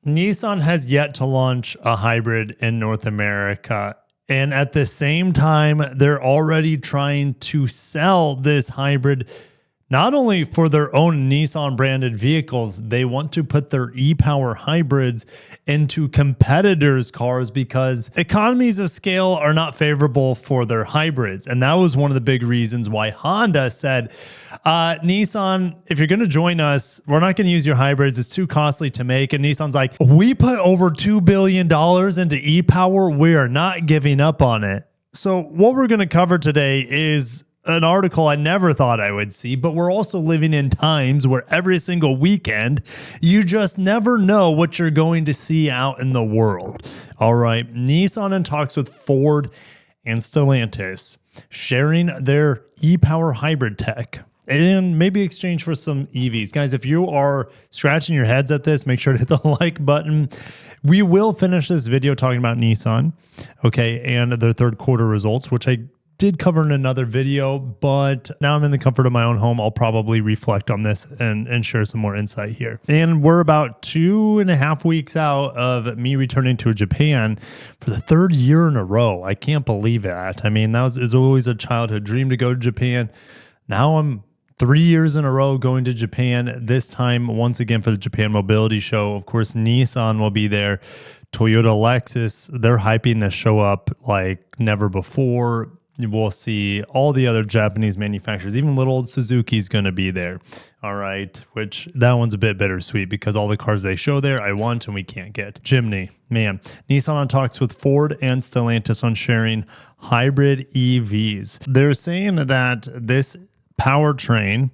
Nissan has yet to launch a hybrid in North America. And at the same time, they're already trying to sell this hybrid not only for their own Nissan branded vehicles, they want to put their e-Power hybrids into competitors' cars because economies of scale are not favorable for their hybrids. And that was one of the big reasons why Honda said, Nissan, if you're going to join us, we're not going to use your hybrids. It's too costly to make. And Nissan's like, we put over $2 billion into e-Power. We are not giving up on it. So what we're going to cover today is an article I never thought I would see, but we're also living in times where every single weekend, you just never know what you're going to see out in the world. All right, Nissan in talks with Ford and Stellantis, sharing their e-Power hybrid tech and maybe exchange for some EVs. Guys, if you are scratching your heads at this, make sure to hit the like button. We will finish this video talking about Nissan, okay, and their third quarter results, which I did cover in another video, but now I'm in the comfort of my own home. I'll probably reflect on this and share some more insight here. And we're about 2.5 weeks out of me returning to Japan for the third year in a row. I can't believe that. I mean, is always a childhood dream to go to Japan. Now I'm 3 years in a row going to Japan, this time once again for the Japan Mobility Show. Of course, Nissan will be there. Toyota, Lexus, they're hyping this show up like never before. We'll see all the other Japanese manufacturers, even little old Suzuki's going to be there. All right, which that one's a bit bittersweet because all the cars they show there I want and we can't get. Jimny, man. Nissan on talks with Ford and Stellantis on sharing hybrid EVs. They're saying that this powertrain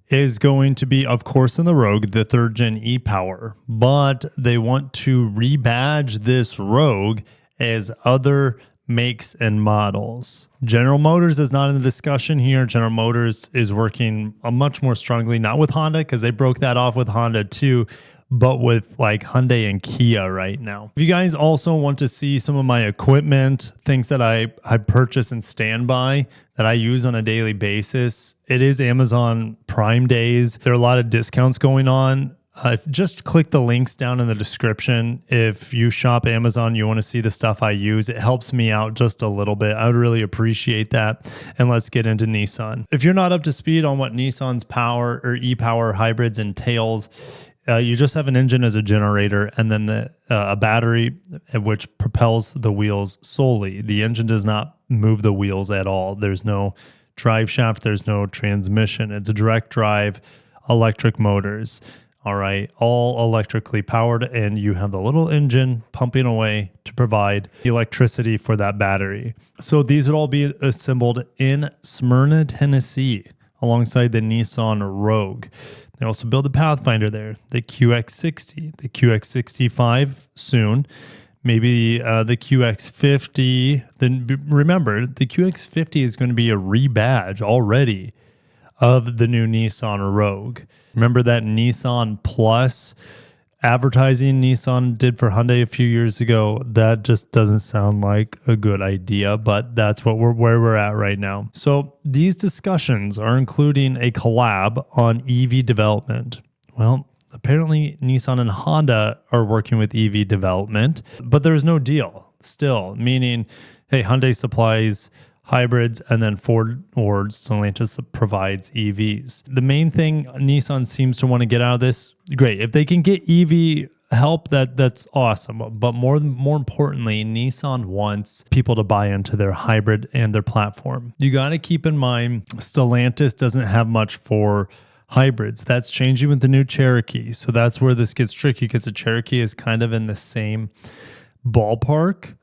is going to be, of course, in the Rogue, the third gen e-Power, but they want to rebadge this Rogue as other makes and models. General Motors is not in the discussion here. General Motors is working much more strongly, not with Honda, because they broke that off with Honda too, but with like Hyundai and Kia right now. If you guys also want to see some of my equipment, things that I purchase and stand by that I use on a daily basis, it is Amazon Prime Days. There are a lot of discounts going on. Just click the links down in the description. If you shop Amazon, you want to see the stuff I use. It helps me out just a little bit. I would really appreciate that. And let's get into Nissan. If you're not up to speed on what Nissan's power or e-Power hybrids entails, you just have an engine as a generator and then a battery which propels the wheels solely. The engine does not move the wheels at all. There's no drive shaft. There's no transmission. It's a direct drive electric motors. All right, all electrically powered, and you have the little engine pumping away to provide the electricity for that battery. So these would all be assembled in Smyrna, Tennessee, alongside the Nissan Rogue. They also build the Pathfinder there, the QX60, the QX65 soon, maybe the QX50. Then remember, the QX50 is going to be a rebadge already of the new Nissan Rogue. Remember that Nissan Plus advertising Nissan did for Hyundai a few years ago? That just doesn't sound like a good idea, but that's where we're at right now. So these discussions are including a collab on EV development. Well, apparently Nissan and Honda are working with EV development, but there's no deal still, meaning, hey, Hyundai supplies hybrids, and then Ford or Stellantis provides EVs. The main thing Nissan seems to want to get out of this, great. If they can get EV help, that's awesome. But more importantly, Nissan wants people to buy into their hybrid and their platform. You got to keep in mind, Stellantis doesn't have much for hybrids. That's changing with the new Cherokee. So that's where this gets tricky because the Cherokee is kind of in the same ballpark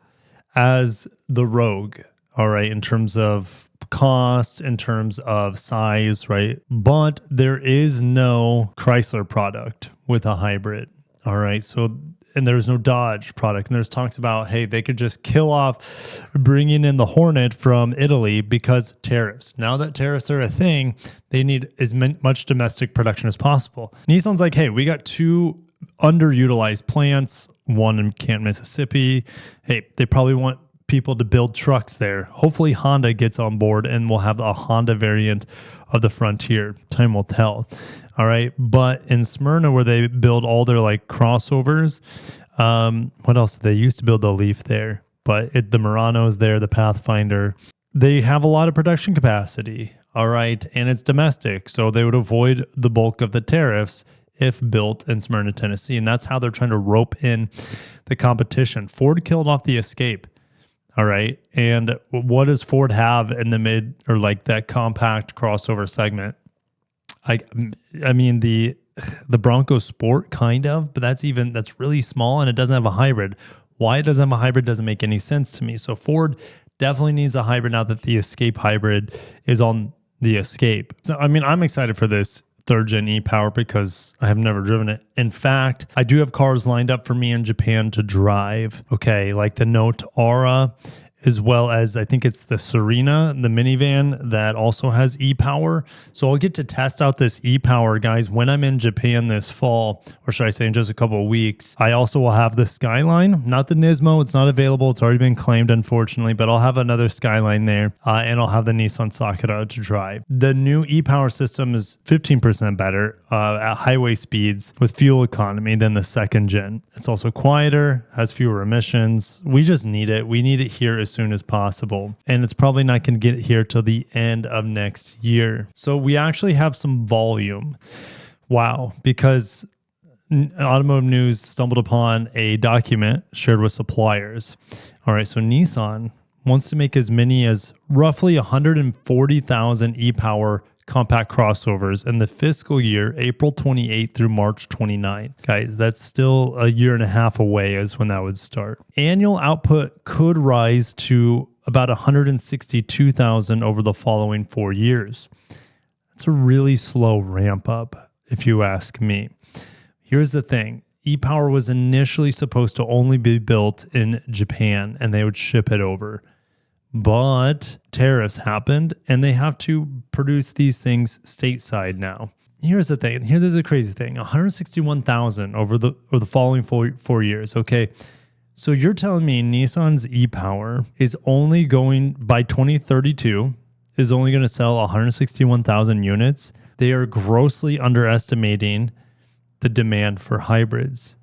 as the Rogue. All right, in terms of cost, in terms of size, right? But there is no Chrysler product with a hybrid. All right, so, and there's no Dodge product. And there's talks about, hey, they could just kill off bringing in the Hornet from Italy because tariffs. Now that tariffs are a thing, they need as much domestic production as possible. Nissan's like, hey, we got two underutilized plants, one in Canton, Mississippi. Hey, they probably want people to build trucks there. Hopefully Honda gets on board and we'll have a Honda variant of the Frontier. Time will tell. All right. But in Smyrna, where they build all their like crossovers, what else? They used to build the Leaf there, but the Murano's there, the Pathfinder. They have a lot of production capacity. All right. And it's domestic. So they would avoid the bulk of the tariffs if built in Smyrna, Tennessee. And that's how they're trying to rope in the competition. Ford killed off the Escape. All right. And what does Ford have in the mid or like that compact crossover segment? I mean, the Bronco Sport kind of, but that's really small and it doesn't have a hybrid. Why it doesn't have a hybrid doesn't make any sense to me. So Ford definitely needs a hybrid now that the Escape hybrid is on the Escape. So, I mean, I'm excited for this third gen e-Power because I have never driven it. In fact, I do have cars lined up for me in Japan to drive. Okay, like the Note Aura, as well as I think it's the Serena, the minivan that also has e-Power. So I'll get to test out this e-Power, guys, when I'm in Japan this fall, or should I say in just a couple of weeks. I also will have the Skyline, not the Nismo. It's not available. It's already been claimed, unfortunately, but I'll have another Skyline there, and I'll have the Nissan Sakura to drive. The new e-Power system is 15% better at highway speeds with fuel economy than the second gen. It's also quieter, has fewer emissions. We just need it. We need it here as soon as possible. And it's probably not going to get here till the end of next year. So we actually have some volume. Wow. Because Automotive News stumbled upon a document shared with suppliers. All right. So Nissan wants to make as many as roughly 140,000 e-Power compact crossovers in the fiscal year, April 28th through March 29th. Guys, that's still a year and a half away is when that would start. Annual output could rise to about 162,000 over the following 4 years. That's a really slow ramp up, if you ask me. Here's the thing. e-Power was initially supposed to only be built in Japan, and they would ship it over. But tariffs happened and they have to produce these things stateside now. Here's the thing. There's a crazy thing. 161,000 over the following 4 years. Okay. So you're telling me Nissan's e-Power is only going by 2032 is only going to sell 161,000 units. They are grossly underestimating the demand for hybrids.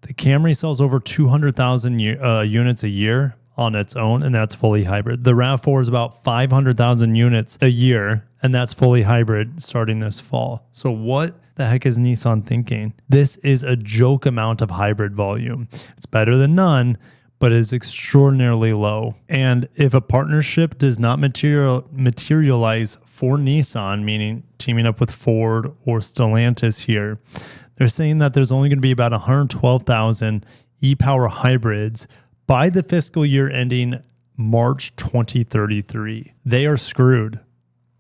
The Camry sells over 200,000 units a year on its own, and that's fully hybrid. The RAV4 is about 500,000 units a year, and that's fully hybrid starting this fall. So what the heck is Nissan thinking? This is a joke amount of hybrid volume. It's better than none, but is extraordinarily low. And if a partnership does not materialize for Nissan, meaning teaming up with Ford or Stellantis here, they're saying that there's only going to be about 112,000 e-Power hybrids by the fiscal year ending March 2033. They are screwed.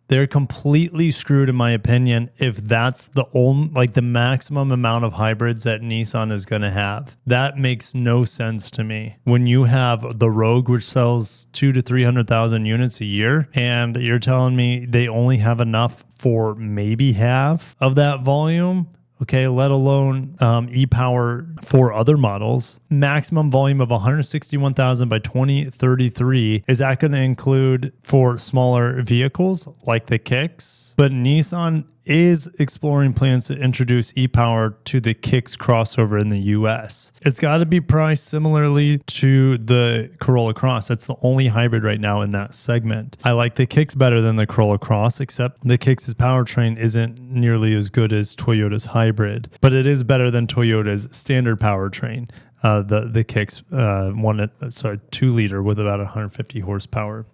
They're completely screwed, in my opinion, if that's the only, like the maximum amount of hybrids that Nissan is going to have. That makes no sense to me. When you have the Rogue, which sells 200,000 to 300,000 units a year, and you're telling me they only have enough for maybe half of that volume, okay, let alone e-Power for other models. Maximum volume of 161,000 by 2033. Is that going to include for smaller vehicles like the Kicks? But Nissan is exploring plans to introduce e-Power to the Kicks crossover in the US. It's got to be priced similarly to the Corolla Cross. That's the only hybrid right now in that segment. I like the Kicks better than the Corolla Cross, except the Kicks' powertrain isn't nearly as good as Toyota's hybrid, but it is better than Toyota's standard powertrain. The Kicks 2-liter with about 150 horsepower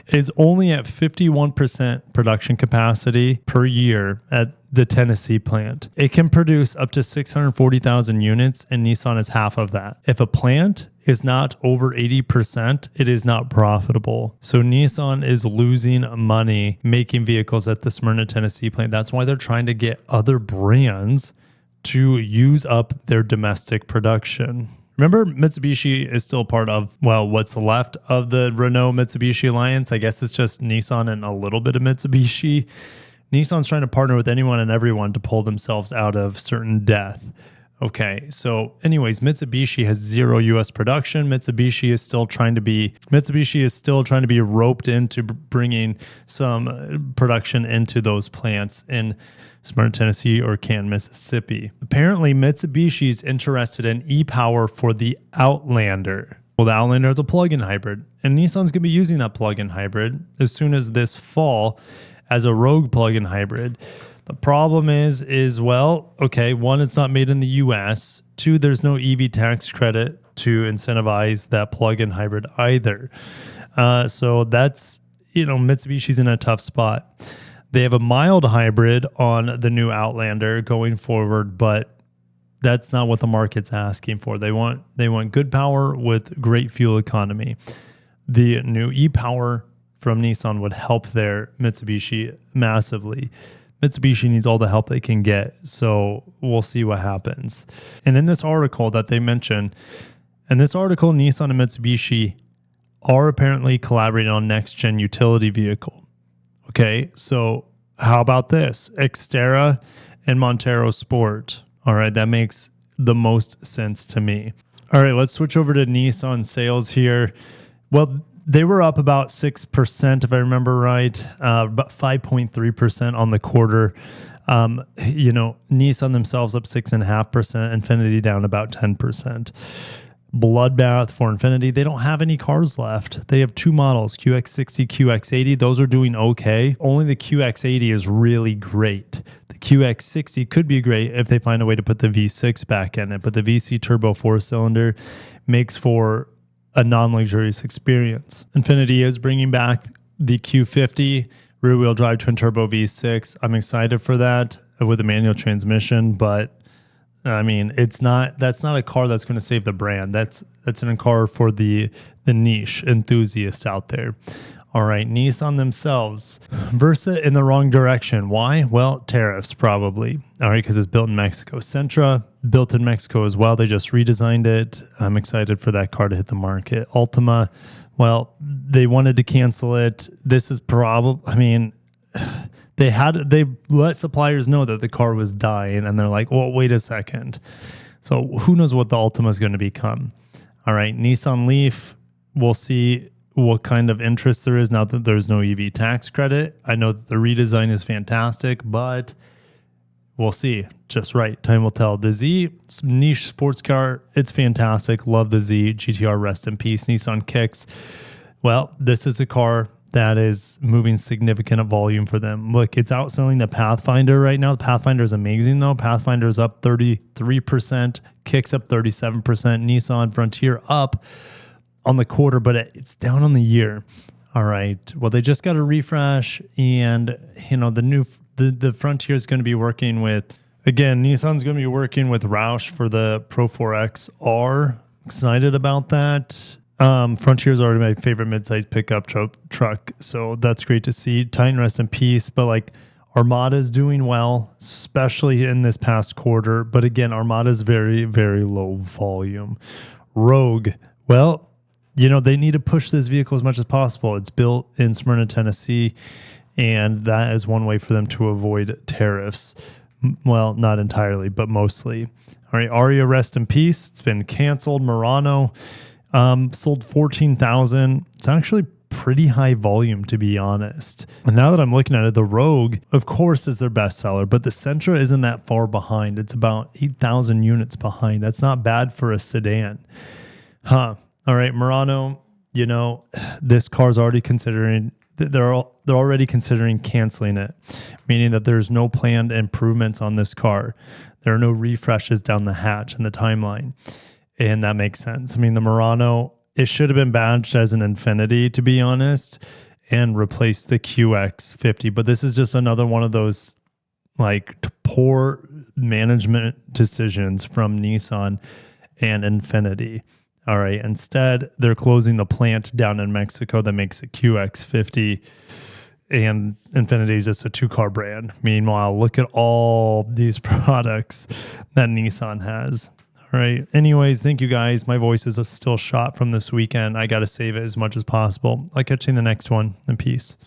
is only at 51% production capacity per year at the Tennessee plant. It can produce up to 640,000 units, and Nissan is half of that. If a plant is not over 80%, it is not profitable. So Nissan is losing money making vehicles at the Smyrna, Tennessee plant. That's why they're trying to get other brands to use up their domestic production. Remember, Mitsubishi is still part of, well, what's left of the Renault-Mitsubishi alliance. I guess it's just Nissan and a little bit of Mitsubishi. Nissan's trying to partner with anyone and everyone to pull themselves out of certain death. Okay, so anyways, Mitsubishi has zero U.S. production. Mitsubishi is still trying to be roped into bringing some production into those plants in Smyrna, Tennessee, or Canton, Mississippi. Apparently, Mitsubishi is interested in e-Power for the Outlander. Well, the Outlander is a plug-in hybrid, and Nissan's going to be using that plug-in hybrid as soon as this fall as a Rogue plug-in hybrid. The problem is well, okay, one, it's not made in the U.S. Two, there's no EV tax credit to incentivize that plug-in hybrid either. So that's, Mitsubishi's in a tough spot. They have a mild hybrid on the new Outlander going forward, but that's not what the market's asking for. They want good power with great fuel economy. The new e-Power from Nissan would help their Mitsubishi massively. Mitsubishi needs all the help they can get, so we'll see what happens. And in this article that they mentioned, Nissan and Mitsubishi are apparently collaborating on next-gen utility vehicle. Okay, so how about this? Xterra and Montero Sport. All right, that makes the most sense to me. All right, let's switch over to Nissan sales here. Well, they were up about 6%, if I remember right, about 5.3% on the quarter. Nissan themselves up 6.5%, Infiniti down about 10%. Bloodbath for Infiniti. They don't have any cars left. They have two models, QX60, QX80. Those are doing okay. Only the QX80 is really great. The QX60 could be great if they find a way to put the V6 back in it, but the VC turbo 4-cylinder makes for a non-luxurious experience. Infiniti is bringing back the Q50 rear-wheel drive twin-turbo V6. I'm excited for that with a manual transmission, but I mean, that's not a car that's going to save the brand. That's a car for the niche enthusiast out there. All right, Nissan themselves. Versa in the wrong direction. Why? Well, tariffs probably. All right, because it's built in Mexico. Sentra, built in Mexico as well. They just redesigned it. I'm excited for that car to hit the market. Altima, well, they wanted to cancel it. This is they let suppliers know that the car was dying, and they're like, well, wait a second. So who knows what the Altima is going to become. All right, Nissan Leaf, we'll see what kind of interest there is now that there's no EV tax credit. I know that the redesign is fantastic, but we'll see. Just right. Time will tell. The Z, niche sports car, it's fantastic. Love the Z. GTR, rest in peace. Nissan Kicks. Well, this is a car that is moving significant volume for them. Look, it's outselling the Pathfinder right now. The Pathfinder is amazing, though. Pathfinder is up 33%. Kicks up 37%. Nissan Frontier up on the quarter, but it's down on the year. All right. Well, they just got a refresh, and the Frontier is going to be working with, again, Nissan's going to be working with Roush for the Pro 4XR. Excited about that. Frontier is already my favorite midsize pickup truck, so that's great to see. Titan, rest in peace. But Armada is doing well, especially in this past quarter. But again, Armada is very, very low volume. Rogue, well, they need to push this vehicle as much as possible. It's built in Smyrna, Tennessee, and that is one way for them to avoid tariffs. Well, not entirely, but mostly. All right, Aria, rest in peace. It's been canceled. Murano sold 14,000. It's actually pretty high volume, to be honest. And now that I'm looking at it, the Rogue, of course, is their best seller, but the Sentra isn't that far behind. It's about 8,000 units behind. That's not bad for a sedan. All right, Murano, this car's already considering, they're already considering canceling it, meaning that there's no planned improvements on this car. There are no refreshes down the hatch in the timeline, and that makes sense. I mean, the Murano, it should have been badged as an Infiniti, to be honest, and replaced the QX50, but this is just another one of those poor management decisions from Nissan and Infiniti. All right. Instead, they're closing the plant down in Mexico that makes a QX50, and Infiniti is just a two-car brand. Meanwhile, look at all these products that Nissan has. All right. Anyways, thank you guys. My voice is still shot from this weekend. I got to save it as much as possible. I'll catch you in the next one, and peace.